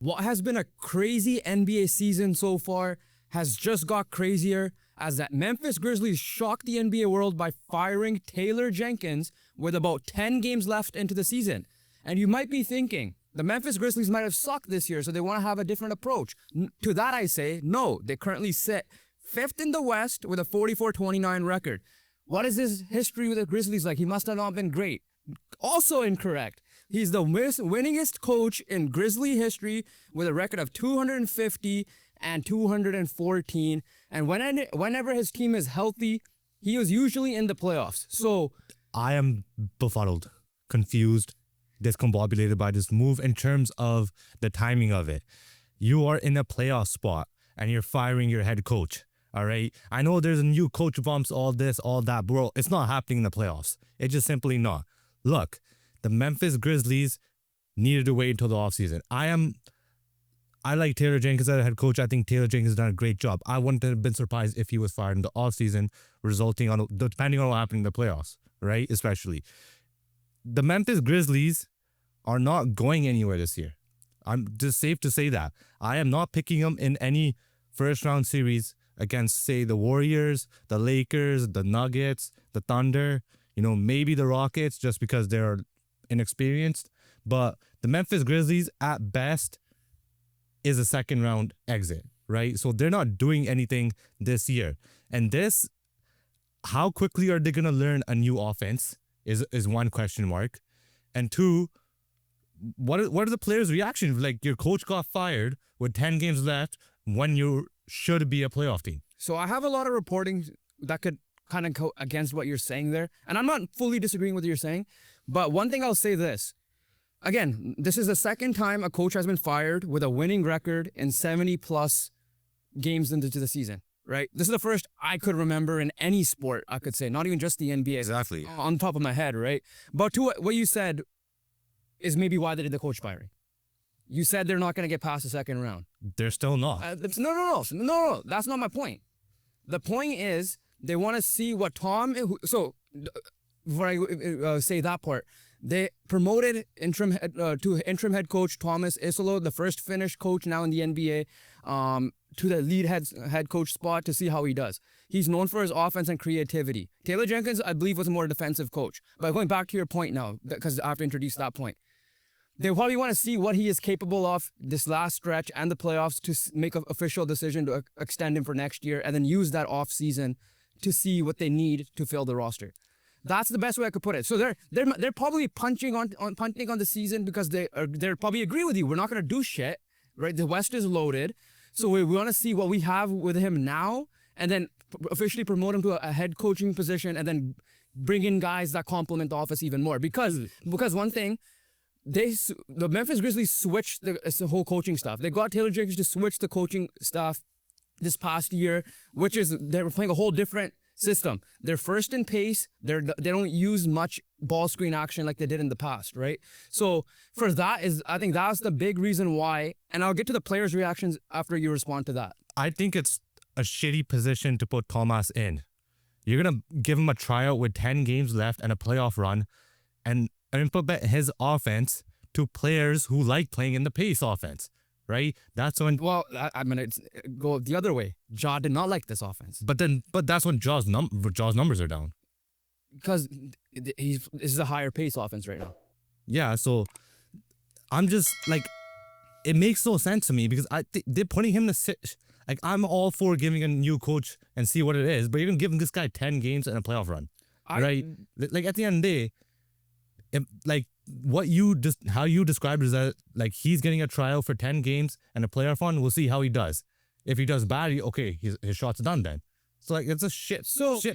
What has been a crazy NBA season so far has just got crazier as that Memphis Grizzlies shocked the NBA world by firing Taylor Jenkins with about 10 games left into the season. And you might be thinking, the Memphis Grizzlies might have sucked this year, so they want to have a different approach. To that I say, no, they currently sit 5th in the West with a 44-29 record. What is his history with the Grizzlies like? He must have not been great. Also incorrect. He's the winningest coach in Grizzly history with a record of 250 and 214. And whenever his team is healthy, he was usually in the playoffs. So I am befuddled, confused, discombobulated by this move in terms of the timing of it. You are in a playoff spot and you're firing your head coach. All right. I know there's a new coach bumps, all this, all that, bro. It's not happening in the playoffs. It's just simply not. Look, the Memphis Grizzlies needed to wait until the offseason. I like Taylor Jenkins as a head coach. I think Taylor Jenkins has done a great job. I wouldn't have been surprised if he was fired in the offseason, depending on what happened in the playoffs, right? Especially. The Memphis Grizzlies are not going anywhere this year. I'm just safe to say that. I am not picking them in any first round series against, say, the Warriors, the Lakers, the Nuggets, the Thunder, maybe the Rockets, just because they're inexperienced. But the Memphis Grizzlies, at best, is a second round exit, right? So they're not doing anything this year. And how quickly are they going to learn a new offense is one question mark. And two, what are the players' reactions? Like, your coach got fired with 10 games left when you should be a playoff team. So I have a lot of reporting that could kind of go against what you're saying there. And I'm not fully disagreeing with what you're saying. But one thing I'll say this. Again, this is the second time a coach has been fired with a winning record in 70-plus games into the season, right? This is the first I could remember in any sport, I could say, not even just the NBA. Exactly. On top of my head, right? But to what you said is maybe why they did the coach firing. You said they're not going to get past the second round. They're still not. No. That's not my point. The point is they want to see what So, before I say that part, they promoted interim head coach Thomas Isolo, the first Finnish coach now in the NBA, to the lead head coach spot to see how he does. He's known for his offense and creativity. Taylor Jenkins, I believe, was a more defensive coach. But going back to your point now, because I have to introduce that point. They probably want to see what he is capable of this last stretch and the playoffs to make an official decision to extend him for next year and then use that off season to see what they need to fill the roster. That's the best way I could put it. So they're probably punting on the season because they're probably agree with you. We're not going to do shit, right? The West is loaded. So we want to see what we have with him now and then officially promote him to a head coaching position and then bring in guys that complement the office even more. Because one thing, the Memphis Grizzlies switched the whole coaching staff. They got Taylor Jenkins to switch the coaching staff this past year, which is they were playing a whole different system. They're first in pace. They don't use much ball screen action like they did in the past, right? So for that I think that's the big reason why. And I'll get to the players' reactions after you respond to that. I think it's a shitty position to put Thomas in. You're gonna give him a tryout with 10 games left and a playoff run, and implement his offense to players who like playing in the pace offense, right? That's when... Well, I'm going to go the other way. Ja did not like this offense. But that's when Ja's numbers are down. Because this is a higher pace offense right now. Yeah, so I'm just like... It makes no sense to me because they're putting him to sit... Like, I'm all for giving a new coach and see what it is, but you're going to give this guy 10 games and a playoff run, right? Like, at the end of the day, how you described is that like he's getting a trial for 10 games and a playoff run. We'll see how he does. If he does bad, his shot's done then. So like it's a shit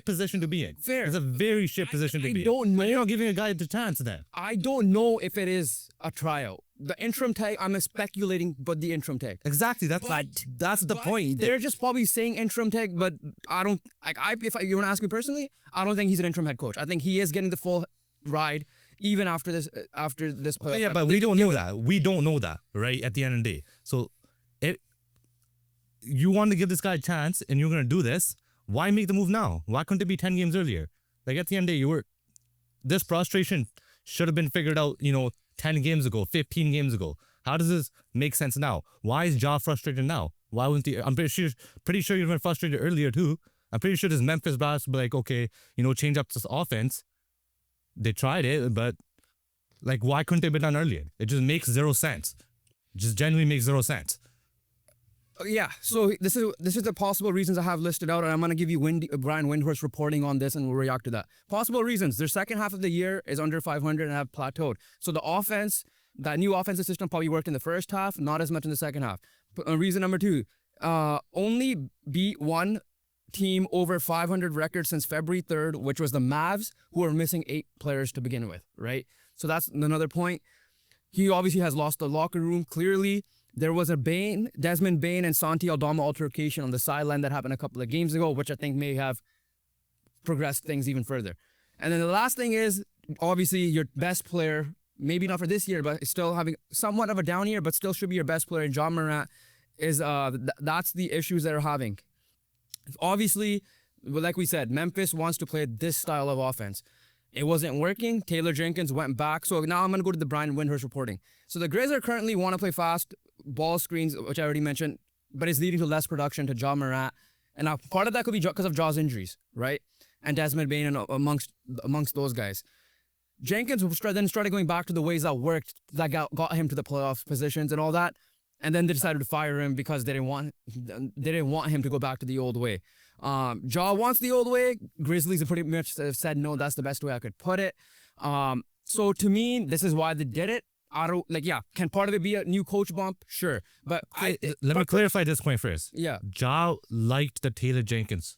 position to be in. Fair. It's a very shit position to be in. I don't know. You're not giving a guy the chance then. I don't know if it is a triout. The interim tag, I'm speculating, but the interim tag. Exactly. That's the point. They're just probably saying interim tag, but I don't if you want to ask me personally, I don't think he's an interim head coach. I think he is getting the full ride. Even after this playoff. Yeah, but we don't know that. We don't know that, right? At the end of the day. So, you want to give this guy a chance and you're going to do this, why make the move now? Why couldn't it be 10 games earlier? Like, at the end of the day, this frustration should have been figured out, 10 games ago, 15 games ago. How does this make sense now? Why is Ja frustrated now? Why wasn't he? I'm pretty sure you were frustrated earlier too. I'm pretty sure this Memphis brass be like, okay, change up this offense. They tried it, but like, why couldn't it be done earlier? It just makes zero sense. It just genuinely makes zero sense. Yeah, so this is the possible reasons I have listed out, and I'm gonna give you Brian Windhorst reporting on this, and we'll react to that. Possible reasons: their second half of the year is under 500 and have plateaued. So the offense, that new offensive system probably worked in the first half, not as much in the second half. Reason number two: only beat one team over 500 records since February 3rd, which was the Mavs, who are missing 8 players to begin with. Right. So that's another point. He obviously has lost the locker room clearly. There was a Desmond Bain and Santi Aldama altercation on the sideline that happened a couple of games ago, which I think may have progressed things even further. And then the last thing is, obviously, your best player, maybe not for this year, but still having somewhat of a down year, but still should be your best player, Ja Morant, is that's the issues they're having. Obviously, like we said, Memphis wants to play this style of offense. It wasn't working. Taylor Jenkins went back. So now I'm going to go to the Brian Windhorst reporting. So the Grizzlies currently want to play fast ball screens, which I already mentioned, but it's leading to less production to Ja Morant. And now part of that could be because of Ja's injuries, right? And Desmond Bain and amongst those guys. Jenkins then started going back to the ways that worked, that got him to the playoff positions and all that. And then they decided to fire him because they didn't want him to go back to the old way. Ja wants the old way. Grizzlies have pretty much said, no, that's the best way I could put it. So to me, this is why they did it. Can part of it be a new coach bump? Sure. But let me clarify this point first. Yeah. Ja liked the Taylor Jenkins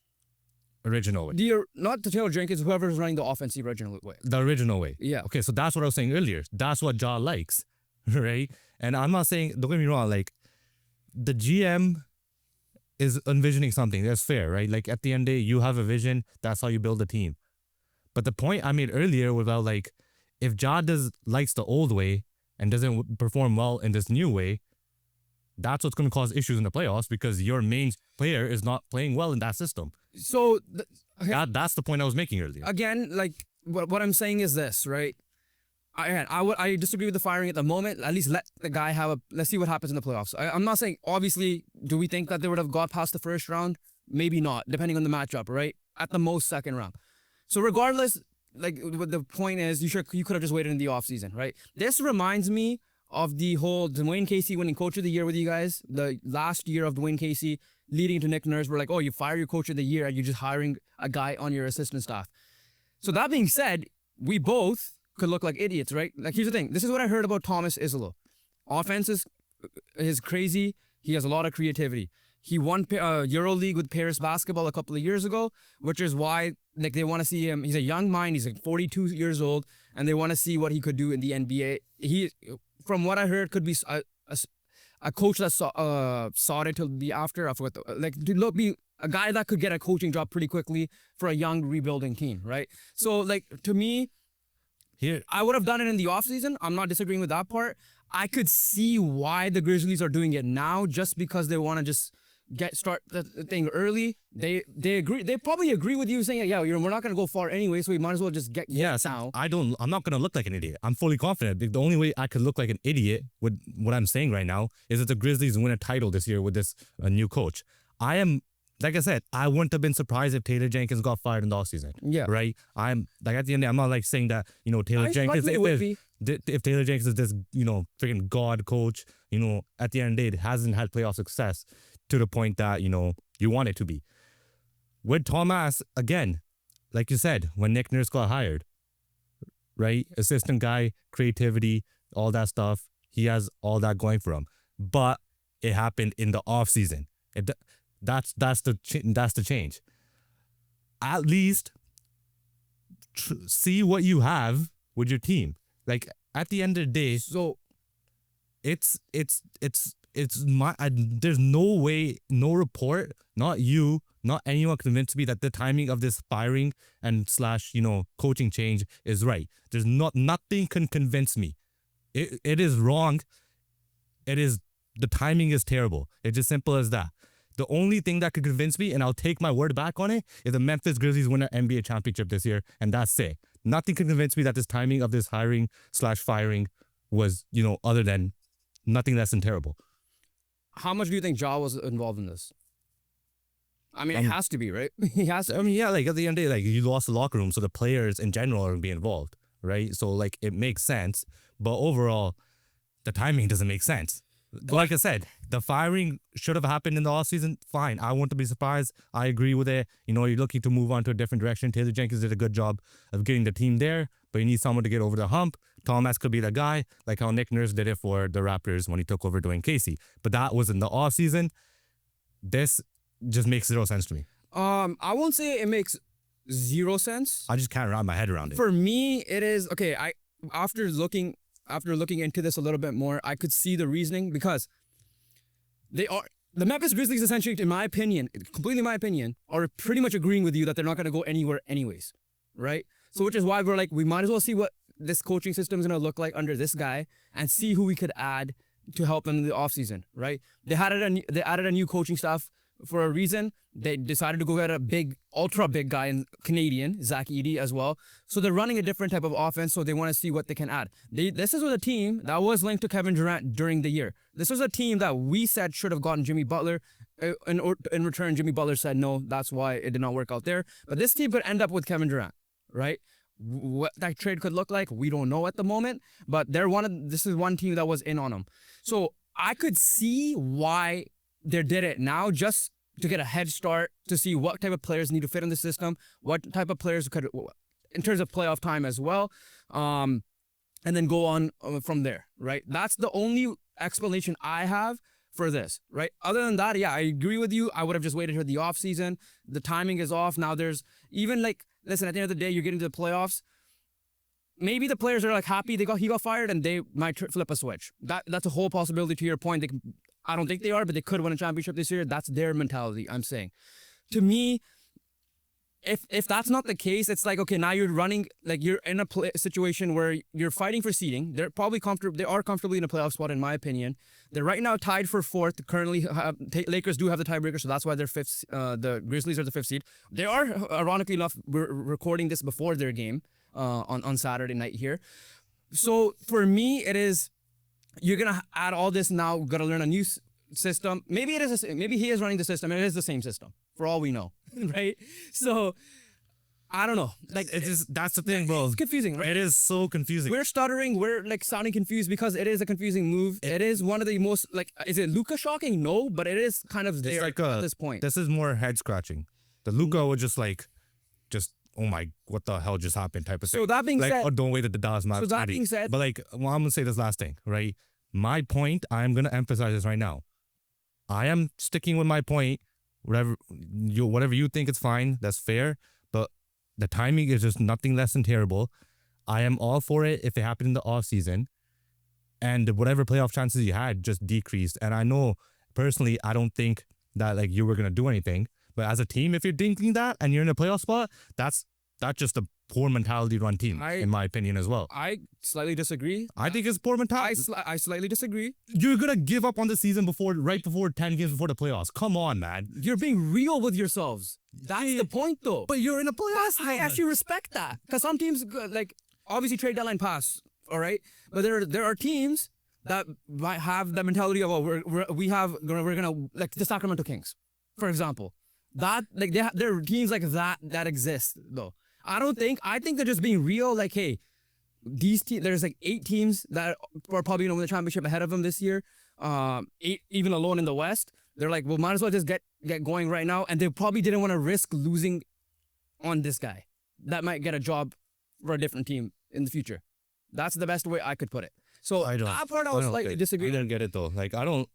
original way. Not the Taylor Jenkins, whoever's running the offensive original way. The original way. Yeah. Okay, so that's what I was saying earlier. That's what Ja likes, right? And I'm not saying, don't get me wrong, like, the GM is envisioning something. That's fair, right? Like, at the end of the day, you have a vision. That's how you build a team. But the point I made earlier was about, like, if Ja likes the old way and doesn't perform well in this new way, that's what's going to cause issues in the playoffs because your main player is not playing well in that system. So that's the point I was making earlier. Again, like, what I'm saying is this, right? I disagree with the firing at the moment. At least let the guy let's see what happens in the playoffs. I'm not saying, obviously, do we think that they would have got past the first round? Maybe not, depending on the matchup, right? At the most, second round. So regardless, like, what the point is, you could have just waited in the offseason, right? This reminds me of the whole Dwayne Casey winning Coach of the Year with you guys. The last year of Dwayne Casey leading to Nick Nurse, we're like, oh, you fire your Coach of the Year and you're just hiring a guy on your assistant staff. So that being said, we both could look like idiots, right? Like, here's the thing. This is what I heard about Thomas Izolo. Offense is crazy. He has a lot of creativity. He won EuroLeague with Paris basketball a couple of years ago, which is why, like, they want to see him. He's a young mind. He's like 42 years old, and they want to see what he could do in the NBA. He, from what I heard, could be a coach that sought it to be after. I forgot be a guy that could get a coaching job pretty quickly for a young rebuilding team, right? So, like, to me, here, I would have done it in the offseason. I'm not disagreeing with that part. I could see why the Grizzlies are doing it now, just because they want to just start the thing early. They agree. They probably agree with you saying, yeah, we're not going to go far anyway, so we might as well just get now. I'm not going to look like an idiot. I'm fully confident. The only way I could look like an idiot with what I'm saying right now is that the Grizzlies win a title this year with this new coach. Like I said, I wouldn't have been surprised if Taylor Jenkins got fired in the offseason. Yeah. Right? I'm like, at the end of the day, I'm not like saying that, Taylor Jenkins, if Taylor Jenkins is this, freaking God coach, at the end of the day, it hasn't had playoff success to the point that, you want it to be. With Thomas, again, like you said, when Nick Nurse got hired, right? Assistant guy, creativity, all that stuff. He has all that going for him. But it happened in the offseason. That's the change. At least see what you have with your team. Like, at the end of the day, so there's no way, no report, not you, not anyone convinced me that the timing of this firing and / coaching change is right. There's nothing can convince me. It is wrong. The timing is terrible. It's as simple as that. The only thing that could convince me, and I'll take my word back on it, is the Memphis Grizzlies win an NBA championship this year, and that's it. Nothing can convince me that this timing of this hiring / firing was, other than nothing less than terrible. How much do you think Ja was involved in this? I mean, it has to be, right? He has to. I mean, yeah, like at the end of the day, like you lost the locker room, so the players in general are going to be involved, right? So like it makes sense, but overall, the timing doesn't make sense. Like I said, the firing should have happened in the offseason. Fine, I won't be surprised. I agree with it. You know, you're looking to move on to a different direction. Taylor Jenkins did a good job of getting the team there, but you need someone to get over the hump. Thomas could be the guy, like how Nick Nurse did it for the Raptors when he took over Dwayne Casey. But that was in the offseason. This just makes zero sense to me. I won't say it makes zero sense. I just can't wrap my head around it. For me, it is okay. After looking into this a little bit more, I could see the reasoning because the Memphis Grizzlies, essentially, in my opinion, completely my opinion, are pretty much agreeing with you that they're not going to go anywhere anyways, right? So which is why we're like, we might as well see what this coaching system is going to look like under this guy and see who we could add to help in the offseason, right? They added a new coaching staff for a reason. They decided to go get a big, ultra big guy in Canadian, Zach Edey as well. So they're running a different type of offense, so they want to see what they can add. This is with a team that was linked to Kevin Durant during the year. This was a team that we said should have gotten Jimmy Butler. In return, Jimmy Butler said no. That's why it did not work out there. But this team could end up with Kevin Durant, right? What that trade could look like, we don't know at the moment. But this is one team that was in on them. So I could see why they did it now, just to get a head start, to see what type of players need to fit in the system, what type of players could, in terms of playoff time as well, and then go on from there, right? That's the only explanation I have for this, right? Other than that, yeah, I agree with you. I would have just waited for the offseason. The timing is off. Now there's even like, listen, at the end of the day, you're getting to the playoffs. Maybe the players are like happy he got fired and they might flip a switch. That's a whole possibility. To your point, I don't think they are, but they could win a championship this year. That's their mentality, I'm saying. To me, if that's not the case, it's like, okay, now you're running, like you're in a situation where you're fighting for seeding. They're probably comfortable. They are comfortably in a playoff spot, in my opinion. They're right now tied for fourth. Currently, Lakers do have the tiebreaker, so that's why they're fifth. The Grizzlies are the fifth seed. They are, ironically enough, we're recording this before their game on Saturday night here. So for me, it is, you're gonna add all this now. Gotta learn a new system. Maybe it is. Maybe he is running the system. And it is the same system, for all we know, right? So I don't know. Like that's the thing, bro. It's confusing, right? It is so confusing. We're stuttering. We're like sounding confused because it is a confusing move. It is one of the most, like, is it Luka shocking? No, but it is kind of there like at this point. This is more head scratching. The Luka was just oh my, what the hell just happened type of thing. So that being like, said, oh, don't wait at the Dallas Mavericks. So that being said, but like, well, I'm gonna say this last thing, right? My point, I'm gonna emphasize this right now. I am sticking with my point. Whatever you think is fine, that's fair. But the timing is just nothing less than terrible. I am all for it if it happened in the off season, and whatever playoff chances you had just decreased. And I know personally, I don't think that like you were gonna do anything. But as a team, if you're thinking that and you're in a playoff spot, that's just a poor mentality run team, in my opinion as well. I slightly disagree. I think it's poor mentality. I slightly disagree. You're gonna give up on the season right before 10 games before the playoffs. Come on, man. You're being real with yourselves. That's the point, though. But you're in a playoff. I actually respect that, because some teams, like, obviously trade deadline pass, all right, but there are teams that might have the mentality of, oh, we're gonna, like the Sacramento Kings, for example. That, like, there are teams like that exist, though. I think they're just being real, like, hey, there's like 8 teams that are probably going to win the championship ahead of them this year, 8 even alone in the West. They're like, well, might as well just get going right now, and they probably didn't want to risk losing on this guy that might get a job for a different team in the future. That's the best way I could put it. So that part I was slightly disagree. I don't get it though. Like I don't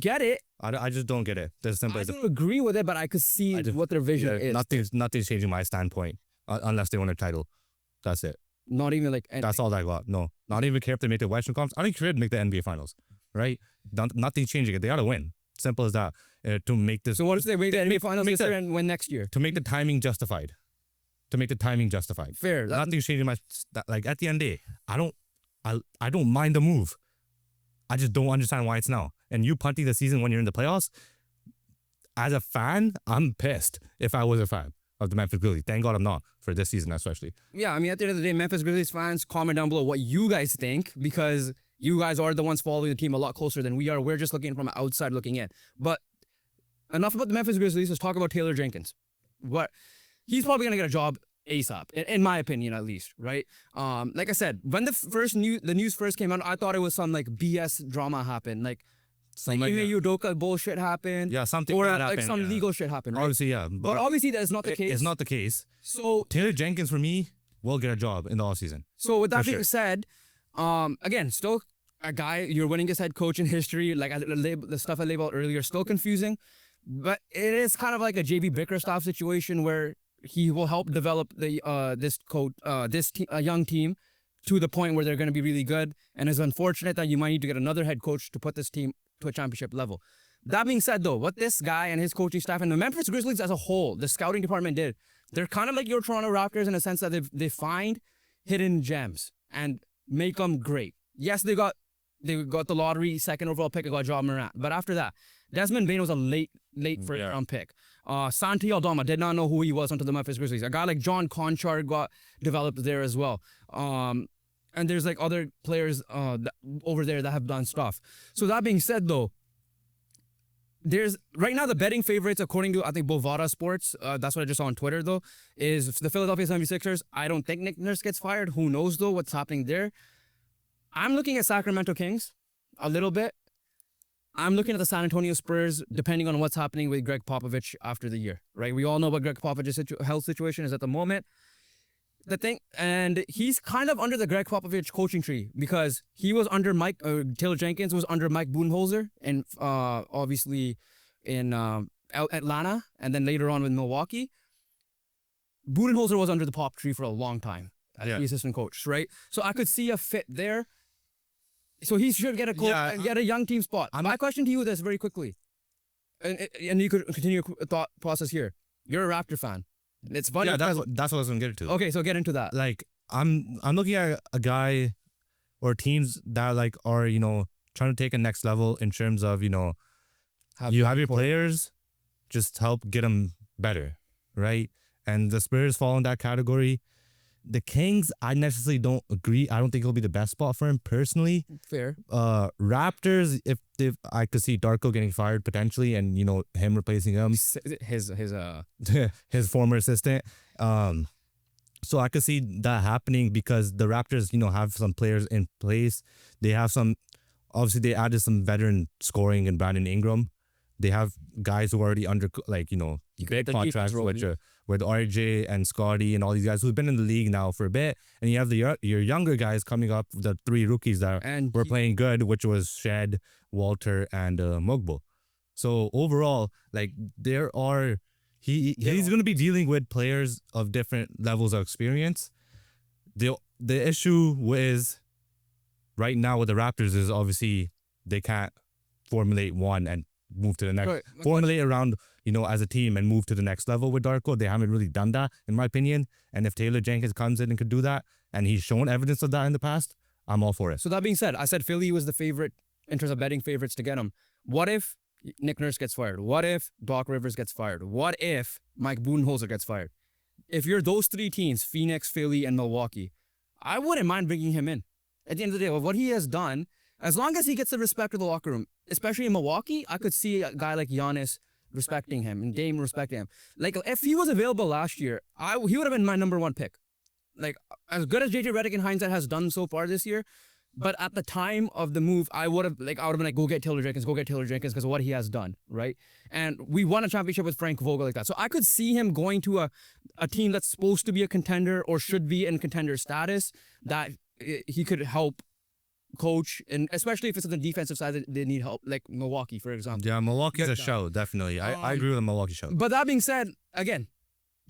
get it. I just don't get it. That's simple. I don't agree with it, but I could see what their vision is. Nothing's changing my standpoint unless they win a title. That's it. Not even like anything. That's all I got. No, not even care if they make the Western Conference. I don't care if they make the NBA Finals. Right? Nothing's changing it. They gotta win. Simple as that. To make this. So what if they make the NBA Finals this year and win next year? To make the timing justified. Fair. Nothing's changing my. Like at the end of the day, I don't mind the move. I just don't understand why it's now. And you punting the season when you're in the playoffs, as a fan, I'm pissed if I was a fan of the Memphis Grizzlies. Thank God I'm not for this season especially. Yeah, I mean, at the end of the day, Memphis Grizzlies fans, comment down below what you guys think, because You guys are the ones following the team a lot closer than we are. We're just looking from outside looking in. But enough about the Memphis Grizzlies. Let's talk about Taylor Jenkins. He's probably gonna get a job ASAP, in my opinion, at least, right? Like I said, when the news first came out, I thought it was some like BS drama happened, like Ime Udoka bullshit happened, something or like like some legal shit happened, right? Obviously, but obviously that's not the case. It's not the case. So Taylor Jenkins, for me, will get a job in the offseason. So with that being said, again, still a guy, you're winningest head coach in history, like the stuff I labeled earlier, still confusing, but it is kind of like a JB Bickerstaff situation where he will help develop the young team to the point where they're going to be really good, and it's unfortunate that you might need to get another head coach to put this team to a championship level. That being said, though, what this guy and his coaching staff and the Memphis Grizzlies as a whole, the scouting department did, they're kind of like your Toronto Raptors in a sense that they find hidden gems and make them great. Yes, they got the lottery second overall pick. They got Ja Morant, but after that, Desmond Bane was a late first round pick. Santi Aldama did not know who he was until the Memphis Grizzlies. A guy like John Conchar got developed there as well. And there's like other players over there that have done stuff. So that being said, though, there's right now the betting favorites, according to I think Bovada Sports, that's what I just saw on Twitter, though, is the Philadelphia 76ers. I don't think Nick Nurse gets fired. Who knows, though, what's happening there. I'm looking at Sacramento Kings a little bit. I'm looking at the San Antonio Spurs, depending on what's happening with Greg Popovich after the year, right? We all know what Greg Popovich's health situation is at the moment. The thing, and he's kind of under the Greg Popovich coaching tree because he was under Taylor Jenkins was under Mike Budenholzer, and obviously in Atlanta, and then later on with Milwaukee. Budenholzer was under the Pop tree for a long time as the assistant coach, right? So I could see a fit there. So he should get a young team spot. My question to you is this very quickly, and you could continue your thought process here. You're a Raptor fan. It's funny. Yeah, that's what I was gonna get to. Okay, so get into that. Like I'm looking at a guy or teams that like are trying to take a next level in terms of you have your players, just help get them better, right? And the Spurs fall in that category. The Kings, I necessarily don't agree. I don't think it'll be the best spot for him personally. Fair. Raptors, if I could see Darko getting fired potentially, and him replacing him, his former assistant. So I could see that happening because the Raptors, have some players in place. They have some. Obviously, they added some veteran scoring in Brandon Ingram. They have guys who are already under big contracts with RJ and Scotty and all these guys who've been in the league now for a bit. And you have your younger guys coming up, the three rookies that were playing good, which was Shed, Walter, and Mugbo. So overall, like he's going to be dealing with players of different levels of experience. The issue is right now with the Raptors is obviously they can't formulate one and move to the next. Right. Formulate around, as a team and move to the next level with Darko. They haven't really done that, in my opinion. And if Taylor Jenkins comes in and could do that, and he's shown evidence of that in the past, I'm all for it. So that being said, I said Philly was the favorite in terms of betting favorites to get him. What if Nick Nurse gets fired? What if Doc Rivers gets fired? What if Mike Budenholzer gets fired? If you're those three teams, Phoenix, Philly, and Milwaukee, I wouldn't mind bringing him in. At the end of the day, what he has done, as long as he gets the respect of the locker room, especially in Milwaukee, I could see a guy like Giannis respecting him and Dame respecting him. Like, if he was available last year, he would have been my number one pick. Like, as good as JJ Redick in hindsight has done so far this year, but at the time of the move, I would have been like, go get Taylor Jenkins because of what he has done, right? And we won a championship with Frank Vogel like that. So I could see him going to a team that's supposed to be a contender or should be in contender status, that he could help coach, and especially if it's on the defensive side that they need help, like Milwaukee, for example. Yeah, Milwaukee's a show, definitely. I agree with the Milwaukee show. But that being said, again,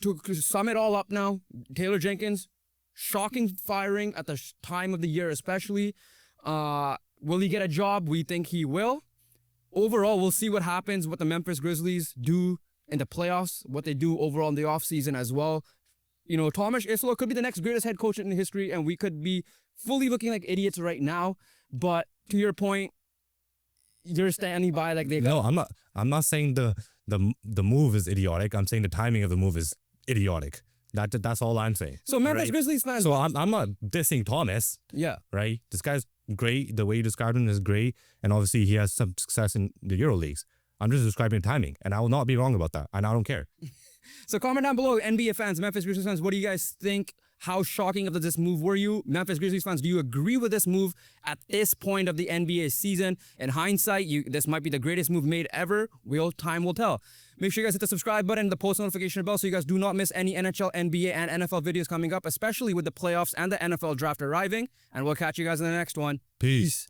to sum it all up now, Taylor Jenkins, shocking firing at the time of the year especially. Will he get a job? We think he will. Overall, we'll see what happens, what the Memphis Grizzlies do in the playoffs, what they do overall in the offseason as well. Tomas Islo could be the next greatest head coach in history, and we could be fully looking like idiots right now. But to your point, you're standing by like they. No, I'm not saying the move is idiotic. I'm saying the timing of the move is idiotic. That's all I'm saying. So Memphis Grizzlies fans. So I'm not dissing Thomas. Yeah. Right. This guy's great. The way you described him is great. And obviously he has some success in the Euro leagues. I'm just describing timing, and I will not be wrong about that. And I don't care. So comment down below, NBA fans, Memphis Grizzlies fans, what do you guys think? How shocking of this move were you? Memphis Grizzlies fans, do you agree with this move at this point of the NBA season? In hindsight, this might be the greatest move made ever. Time will tell. Make sure you guys hit the subscribe button and the post notification bell so you guys do not miss any NHL, NBA, and NFL videos coming up, especially with the playoffs and the NFL draft arriving. And we'll catch you guys in the next one. Peace.